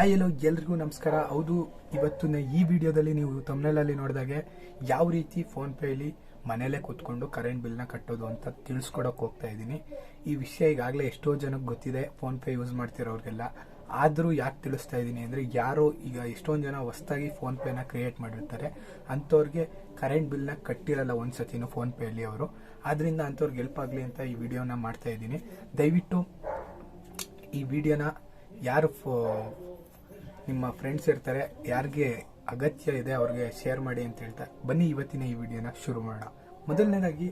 ಎಲ್ಲೋ ಎಲ್ರಿಗೂ ನಮಸ್ಕಾರ. ಹೌದು, ಇವತ್ತಿನ ಈ ವಿಡಿಯೋದಲ್ಲಿ ನೀವು ತಮ್ನೇಲಲ್ಲಿ ನೋಡಿದಾಗೆ ಯಾವ ರೀತಿ ಫೋನ್ಪೇಲಿ ಮನೇಲೆ ಕೂತ್ಕೊಂಡು ಕರೆಂಟ್ ಬಿಲ್ನ ಕಟ್ಟೋದು ಅಂತ ತಿಳಿಸ್ಕೊಡೋಕೆ ಹೋಗ್ತಾ ಇದ್ದೀನಿ. ಈ ವಿಷಯ ಈಗಾಗಲೇ ಎಷ್ಟೋ ಜನಕ್ಕೆ ಗೊತ್ತಿದೆ, ಫೋನ್ಪೇ ಯೂಸ್ ಮಾಡ್ತಿರೋರಿಗೆಲ್ಲ. ಆದರೂ ಯಾಕೆ ತಿಳಿಸ್ತಾ ಇದ್ದೀನಿ ಅಂದರೆ, ಯಾರೋ ಈಗ ಎಷ್ಟೊಂದು ಜನ ಹೊಸದಾಗಿ ಫೋನ್ಪೇನ ಕ್ರಿಯೇಟ್ ಮಾಡಿರ್ತಾರೆ, ಅಂಥವ್ರಿಗೆ ಕರೆಂಟ್ ಬಿಲ್ನ ಕಟ್ಟಿರಲ್ಲ ಒಂದ್ಸತಿನೂ ಫೋನ್ಪೇಯಲ್ಲಿ ಅವರು. ಆದ್ದರಿಂದ ಅಂಥವ್ರಿಗೆ ಹೆಲ್ಪ್ ಆಗಲಿ ಅಂತ ಈ ವಿಡಿಯೋನ ಮಾಡ್ತಾ ಇದ್ದೀನಿ. ದಯವಿಟ್ಟು ಈ ವಿಡಿಯೋನ ಯಾರು ನಿಮ್ಮ ಫ್ರೆಂಡ್ಸ್ ಇರ್ತಾರೆ, ಯಾರಿಗೆ ಅಗತ್ಯ ಇದೆ ಅವ್ರಿಗೆ ಶೇರ್ ಮಾಡಿ ಅಂತ ಹೇಳ್ತಾ ಬನ್ನಿ ಇವತ್ತಿನ ಈ ವಿಡಿಯೋನ ಶುರು ಮಾಡೋಣ. ಮೊದಲನೇದಾಗಿ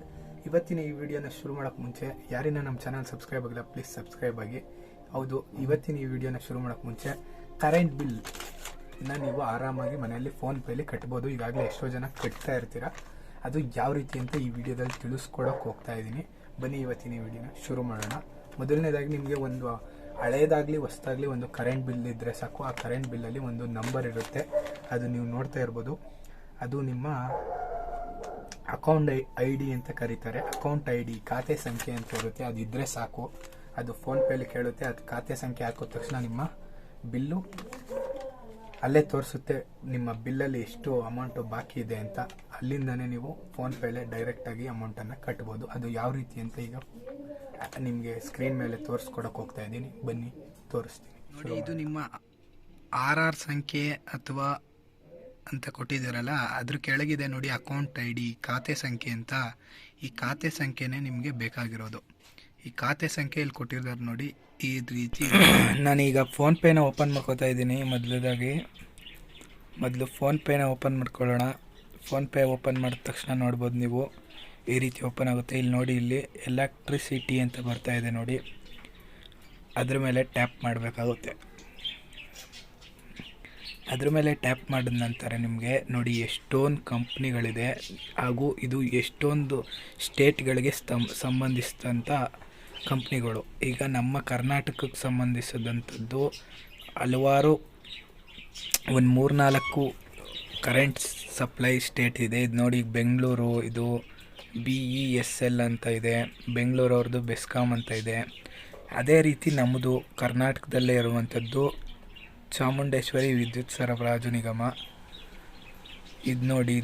ಇವತ್ತಿನ ಈ ವಿಡಿಯೋನ ಶುರು ಮಾಡೋಕ್ಕೆ ಮುಂಚೆ ಯಾರಿನ ನಮ್ಮ ಚಾನಲ್ ಸಬ್ಸ್ಕ್ರೈಬ್ ಆಗಿಲ್ಲ ಪ್ಲೀಸ್ ಸಬ್ಸ್ಕ್ರೈಬ್ ಆಗಿ. ಹೌದು, ಇವತ್ತಿನ ಈ ವಿಡಿಯೋನ ಶುರು ಮಾಡೋಕ್ಕೆ ಮುಂಚೆ ಕರೆಂಟ್ ಬಿಲ್ನ ನೀವು ಆರಾಮಾಗಿ ಮನೆಯಲ್ಲಿ ಫೋನ್ಪೇಲಿ ಕಟ್ಬೋದು. ಈಗಾಗಲೇ ಎಷ್ಟೋ ಜನ ಕಟ್ತಾ ಇರ್ತೀರ. ಅದು ಯಾವ ರೀತಿ ಅಂತ ಈ ವಿಡಿಯೋದಲ್ಲಿ ತಿಳಿಸ್ಕೊಡೋಕೆ ಹೋಗ್ತಾ ಇದ್ದೀನಿ. ಬನ್ನಿ ಇವತ್ತಿನ ಈ ವಿಡಿಯೋನ ಶುರು ಮಾಡೋಣ. ಮೊದಲನೇದಾಗಿ ನಿಮಗೆ ಒಂದು ಹಳೇದಾಗಲಿ ಹೊಸದಾಗಲಿ ಒಂದು ಕರೆಂಟ್ ಬಿಲ್ ಇದ್ದರೆ ಸಾಕು. ಆ ಕರೆಂಟ್ ಬಿಲ್ಲಲ್ಲಿ ಒಂದು ನಂಬರ್ ಇರುತ್ತೆ, ಅದು ನೀವು ನೋಡ್ತಾ ಇರ್ಬೋದು. ಅದು ನಿಮ್ಮ ಅಕೌಂಟ್ ಐ ಡಿ ಅಂತ ಕರೀತಾರೆ. ಅಕೌಂಟ್ ಐ ಡಿ, ಖಾತೆ ಸಂಖ್ಯೆ ಅಂತ ಇರುತ್ತೆ, ಅದು ಇದ್ದರೆ ಸಾಕು. ಅದು ಫೋನ್ಪೇಲಿ ಕೇಳುತ್ತೆ. ಅದು ಖಾತೆ ಸಂಖ್ಯೆ ಹಾಕಿದ ತಕ್ಷಣ ನಿಮ್ಮ ಬಿಲ್ಲು ಅಲ್ಲೇ ತೋರಿಸುತ್ತೆ, ನಿಮ್ಮ ಬಿಲ್ಲಲ್ಲಿ ಎಷ್ಟು ಅಮೌಂಟು ಬಾಕಿ ಇದೆ ಅಂತ. ಅಲ್ಲಿಂದನೇ ನೀವು ಫೋನ್ಪೇಲೆ ಡೈರೆಕ್ಟಾಗಿ ಅಮೌಂಟನ್ನು ಕಟ್ಬೋದು. ಅದು ಯಾವ ರೀತಿ ಅಂತ ಈಗ ನಿಮಗೆ ಸ್ಕ್ರೀನ್ ಮೇಲೆ ತೋರಿಸ್ಕೊಡಕ್ಕೆ ಹೋಗ್ತಾ ಇದ್ದೀನಿ. ಬನ್ನಿ ತೋರಿಸ್ತೀನಿ ನೋಡಿ. ಇದು ನಿಮ್ಮ ಆರ್ ಸಂಖ್ಯೆ ಅಥವಾ ಅಂತ ಕೊಟ್ಟಿದ್ದೀರಲ್ಲ, ಅದ್ರ ಕೆಳಗಿದೆ ನೋಡಿ ಅಕೌಂಟ್ ಐ ಡಿ, ಖಾತೆ ಸಂಖ್ಯೆ ಅಂತ. ಈ ಖಾತೆ ಸಂಖ್ಯೆನೇ ನಿಮಗೆ ಬೇಕಾಗಿರೋದು. ಈ ಖಾತೆ ಸಂಖ್ಯೆ ಇಲ್ಲಿ ಕೊಟ್ಟಿದ್ದಾರೆ ನೋಡಿ, ಈ ರೀತಿ. ನಾನೀಗ ಫೋನ್ಪೇನ ಓಪನ್ ಮಾಡ್ಕೋತಾ ಇದ್ದೀನಿ. ಮೊದಲು ಫೋನ್ಪೇನ ಓಪನ್ ಮಾಡ್ಕೊಳ್ಳೋಣ. ಫೋನ್ಪೇ ಓಪನ್ ಮಾಡಿದ ತಕ್ಷಣ ನೋಡ್ಬೋದು ನೀವು ಈ ರೀತಿ ಓಪನ್ ಆಗುತ್ತೆ. ಇಲ್ಲಿ ನೋಡಿ, ಇಲ್ಲಿ ಎಲೆಕ್ಟ್ರಿಸಿಟಿ ಅಂತ ಬರ್ತಾ ಇದೆ ನೋಡಿ, ಅದ್ರ ಮೇಲೆ ಟ್ಯಾಪ್ ಮಾಡಬೇಕಾಗುತ್ತೆ. ಅದ್ರ ಮೇಲೆ ಟ್ಯಾಪ್ ಮಾಡಿದ ನಂತರ ನಿಮಗೆ ನೋಡಿ ಎಷ್ಟೊಂದು ಕಂಪ್ನಿಗಳಿದೆ, ಹಾಗೂ ಇದು ಎಷ್ಟೊಂದು ಸ್ಟೇಟ್ಗಳಿಗೆ ಸಂಬಂಧಿಸಿದಂಥ ಕಂಪ್ನಿಗಳು. ಈಗ ನಮ್ಮ ಕರ್ನಾಟಕಕ್ಕೆ ಸಂಬಂಧಿಸಿದಂಥದ್ದು ಹಲವಾರು ಒಂದು 3-4 ಕರೆಂಟ್ ಸಪ್ಲೈ ಸ್ಟೇಟ್ ಇದೆ. ಇದು ನೋಡಿ, ಬೆಂಗಳೂರು, ಇದು BESL ಅಂತ ಇದೆ, ಬೆಂಗಳೂರು ಅವ್ರದ್ದು ಬೆಸ್ಕಾಮ್ ಅಂತ ಇದೆ. ಅದೇ ರೀತಿ ನಮ್ಮದು ಕರ್ನಾಟಕದಲ್ಲೇ ಇರುವಂಥದ್ದು ಚಾಮುಂಡೇಶ್ವರಿ ವಿದ್ಯುತ್ ಸರಬರಾಜು ನಿಗಮ. ಇದು ನೋಡಿ,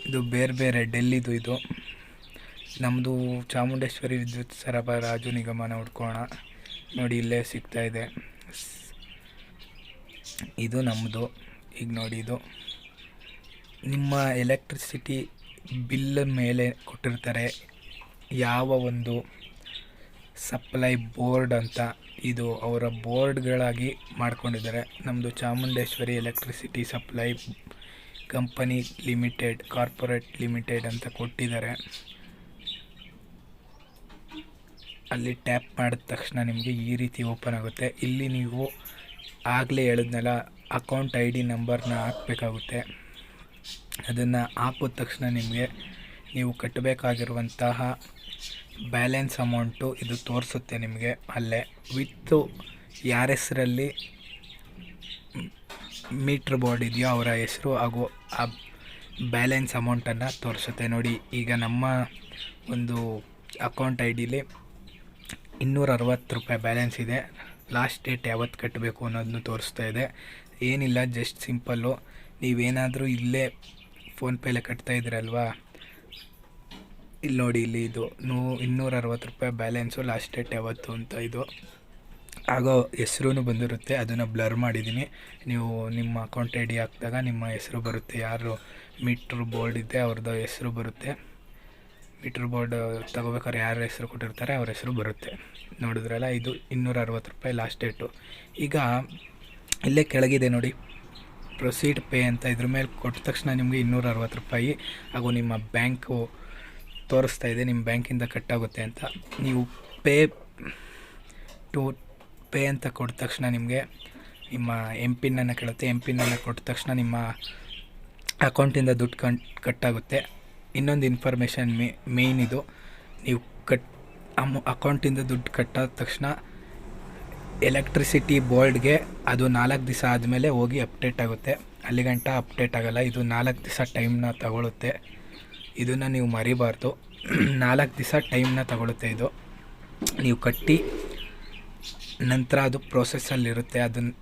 ಇದು ಬೇರೆ ಬೇರೆ ಡೆಲ್ಲಿದು. ಇದು ನಮ್ಮದು ಚಾಮುಂಡೇಶ್ವರಿ ವಿದ್ಯುತ್ ಸರಬರಾಜು ನಿಗಮನ ಹುಡ್ಕೋಣ. ನೋಡಿ, ಇಲ್ಲೇ ಸಿಗ್ತಾ ಇದೆ. ಇದು ನಮ್ಮದು. ಈಗ ನೋಡಿ, ಇದು ನಿಮ್ಮ ಎಲೆಕ್ಟ್ರಿಸಿಟಿ ಬಿಲ್ ಮೇಲೆ ಕೊಟ್ಟಿರ್ತಾರೆ ಯಾವ ಒಂದು ಸಪ್ಲೈ ಬೋರ್ಡ್ ಅಂತ. ಇದು ಅವರ ಬೋರ್ಡ್ಗಳಾಗಿ ಮಾಡ್ಕೊಂಡಿದ್ದಾರೆ. ನಮ್ಮದು Chamundeshwari electricity supply company limited, corporate limited ಅಂತ ಕೊಟ್ಟಿದ್ದಾರೆ. ಅಲ್ಲಿ ಟ್ಯಾಪ್ ಮಾಡಿದ ತಕ್ಷಣ ನಿಮಗೆ ಈ ರೀತಿ ಓಪನ್ ಆಗುತ್ತೆ. ಇಲ್ಲಿ ನೀವು ಆಗಲೇ ಹೇಳಿದ್ನಲ್ಲ, ಅಕೌಂಟ್ ಐ ಡಿ ನಂಬರ್ನ ಹಾಕಬೇಕಾಗುತ್ತೆ. ಅದನ್ನು ಹಾಕಿದ ತಕ್ಷಣ ನಿಮಗೆ ನೀವು ಕಟ್ಟಬೇಕಾಗಿರುವಂತಹ ಬ್ಯಾಲೆನ್ಸ್ ಅಮೌಂಟು ಇದು ತೋರಿಸುತ್ತೆ ನಿಮಗೆ ಅಲ್ಲೇ. ವಿತ್ತು ಯಾರ ಹೆಸರಲ್ಲಿ ಮೀಟ್ರ್ ಬೋರ್ಡ್ ಇದೆಯೋ ಅವರ ಹೆಸರು ಹಾಗೂ ಆ ಬ್ಯಾಲೆನ್ಸ್ ಅಮೌಂಟನ್ನು ತೋರಿಸುತ್ತೆ ನೋಡಿ. ಈಗ ನಮ್ಮ ಒಂದು ಅಕೌಂಟ್ ಐ ಡಿಲಿ 260 ರೂಪಾಯಿ ಬ್ಯಾಲೆನ್ಸ್ ಇದೆ. ಲಾಸ್ಟ್ ಡೇಟ್ ಯಾವತ್ತು ಕಟ್ಟಬೇಕು ಅನ್ನೋದನ್ನು ತೋರಿಸ್ತಾ ಇದೆ. ಏನಿಲ್ಲ, ಜಸ್ಟ್ ಸಿಂಪಲ್ಲು. ನೀವೇನಾದರೂ ಇಲ್ಲೇ ಫೋನ್ಪೇಲೆ ಕಟ್ತಾ ಇದ್ದೀರಲ್ವಾ, ಇಲ್ಲಿ ನೋಡಿ, ಇಲ್ಲಿ ಇದು 260 ರೂಪಾಯಿ ಬ್ಯಾಲೆನ್ಸು, ಲಾಸ್ಟ್ ಡೇಟ್ ಯಾವತ್ತು ಅಂತ. ಇದು ಆಗೋ ಹೆಸರು ಬಂದಿರುತ್ತೆ, ಅದನ್ನು ಬ್ಲರ್ ಮಾಡಿದ್ದೀನಿ. ನೀವು ನಿಮ್ಮ ಅಕೌಂಟ್ ಐ ಡಿ ಹಾಕಿದಾಗ ನಿಮ್ಮ ಹೆಸರು ಬರುತ್ತೆ. ಯಾರು ಮೀಟ್ರ್ ಬೋರ್ಡ್ ಇದೆ ಅವ್ರದ್ದು ಹೆಸರು ಬರುತ್ತೆ. ಮೀಟ್ರ್ ಬೋರ್ಡ್ ತಗೋಬೇಕಾದ್ರೆ ಯಾರ ಹೆಸರು ಕೊಟ್ಟಿರ್ತಾರೆ ಅವ್ರ ಹೆಸರು ಬರುತ್ತೆ. ನೋಡಿದ್ರಲ್ಲ, ಇದು 260 ರೂಪಾಯಿ ಲಾಸ್ಟ್ ಡೇಟು. ಈಗ ಇಲ್ಲೇ ಕೆಳಗಿದೆ ನೋಡಿ, ಪ್ರೊಸೀಡ್ ಪೇ ಅಂತ. ಇದ್ರ ಮೇಲೆ ಕೊಟ್ಟ ತಕ್ಷಣ ನಿಮಗೆ 260 ರೂಪಾಯಿ ಹಾಗೂ ನಿಮ್ಮ ಬ್ಯಾಂಕು ತೋರಿಸ್ತಾ ಇದೆ, ನಿಮ್ಮ ಬ್ಯಾಂಕಿಂದ ಕಟ್ಟಾಗುತ್ತೆ ಅಂತ. ನೀವು ಪೇ ಅಂತ ಕೊಟ್ಟ ತಕ್ಷಣ ನಿಮಗೆ ನಿಮ್ಮ MPIN ಕೇಳುತ್ತೆ. MPIN ಕೊಟ್ಟ ತಕ್ಷಣ ನಿಮ್ಮ ಅಕೌಂಟಿಂದ ದುಡ್ಡು ಕಟ್ಟಾಗುತ್ತೆ. ಇನ್ನೊಂದು ಇನ್ಫಾರ್ಮೇಷನ್ ಮೇಯ್ನ್ ಇದು, ನೀವು ಅಕೌಂಟಿಂದ ದುಡ್ಡು ಕಟ್ಟಾದ ತಕ್ಷಣ ಎಲೆಕ್ಟ್ರಿಸಿಟಿ ಬೋರ್ಡ್ಗೆ ಅದು 4 ದಿವಸ ಆದಮೇಲೆ ಹೋಗಿ ಅಪ್ಡೇಟ್ ಆಗುತ್ತೆ. ಅಲ್ಲಿಗಂಟ ಅಪ್ಡೇಟ್ ಆಗೋಲ್ಲ. ಇದು 4 ದಿವಸ ಟೈಮ್ನ ತಗೊಳುತ್ತೆ. ಇದನ್ನು ನೀವು ಮರಿಬಾರ್ದು. 4 ದಿವಸ ಟೈಮ್ನ ತಗೊಳುತ್ತೆ ಇದು. ನೀವು ಕಟ್ಟಿ ನಂತರ ಅದು ಪ್ರೋಸೆಸ್ಸಲ್ಲಿರುತ್ತೆ. ಅದನ್ನು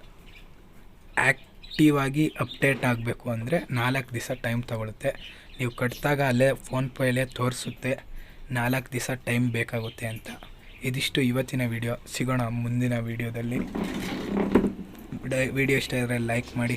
ಆ್ಯಕ್ಟಿವ್ ಆಗಿ ಅಪ್ಡೇಟ್ ಆಗಬೇಕು ಅಂದರೆ 4 ದಿವಸ ಟೈಮ್ ತಗೊಳುತ್ತೆ. ನೀವು ಕಟ್ಟಿದಾಗ ಅಲ್ಲೇ ಫೋನ್ಪೇಯಲ್ಲೇ ತೋರಿಸುತ್ತೆ 4 ದಿವಸ ಟೈಮ್ ಬೇಕಾಗುತ್ತೆ ಅಂತ. ಇದಿಷ್ಟು ಇವತ್ತಿನ ವಿಡಿಯೋ. ಸಿಗೋಣ ಮುಂದಿನ ವಿಡಿಯೋದಲ್ಲಿ. ವಿಡಿಯೋ ಇಷ್ಟ ಇದ್ದರೆ ಲೈಕ್ ಮಾಡಿ,